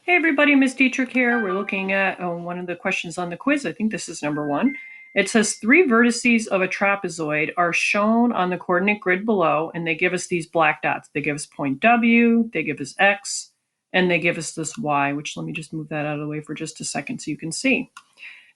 Hey everybody, Ms. Dietrich here. We're looking at one of the questions on the quiz. I think this is number 1. It says 3 vertices of a trapezoid are shown on the coordinate grid below, and they give us these black dots. They give us point W, they give us X, and they give us this Y, which let me just move that out of the way for just a second so you can see.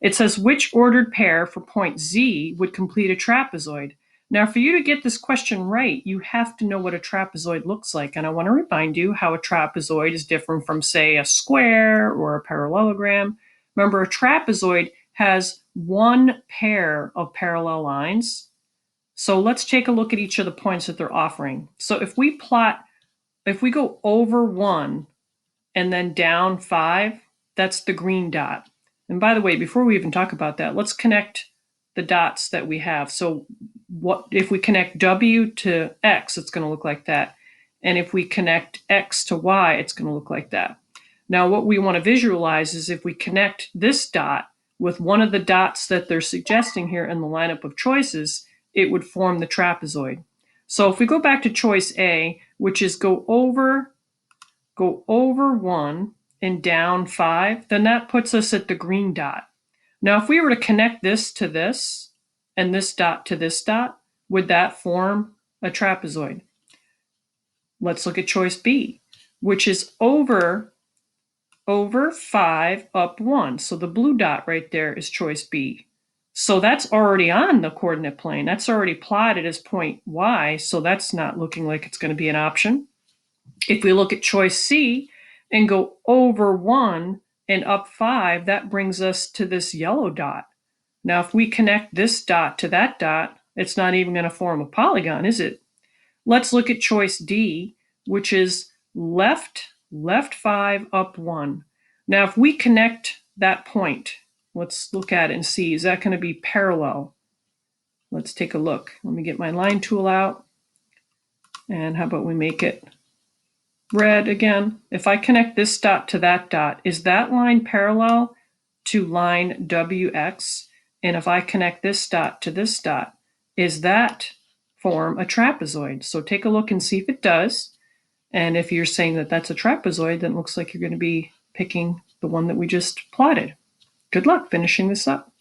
It says which ordered pair for point Z would complete a trapezoid. Now, for you to get this question right, you have to know what a trapezoid looks like. And I want to remind you how a trapezoid is different from, say, a square or a parallelogram. Remember, a trapezoid has one pair of parallel lines. So let's take a look at each of the points that they're offering. So if we go over 1 and then down 5, that's the green dot. And by the way, before we even talk about that, let's connect the dots that we have. So what if we connect W to X, it's going to look like that. And if we connect X to Y, it's going to look like that. Now, what we want to visualize is if we connect this dot with one of the dots that they're suggesting here in the lineup of choices, it would form the trapezoid. So if we go back to choice A, which is go over 1 and down 5, then that puts us at the green dot. Now, if we were to connect this to this and this dot to this dot, would that form a trapezoid? Let's look at choice B, which is over 5 up 1. So the blue dot right there is choice B. So that's already on the coordinate plane. That's already plotted as point Y, so that's not looking like it's going to be an option. If we look at choice C and go over 1 and up 5, that brings us to this yellow dot. Now, if we connect this dot to that dot, it's not even going to form a polygon, is it? Let's look at choice D, which is left 5, up 1. Now, if we connect that point, let's look at it and see, is that going to be parallel? Let's take a look. Let me get my line tool out. And how about we make it red again? If I connect this dot to that dot, is that line parallel to line WX? And if I connect this dot to this dot, is that form a trapezoid? So take a look and see if it does. And if you're saying that that's a trapezoid, then it looks like you're going to be picking the one that we just plotted. Good luck finishing this up.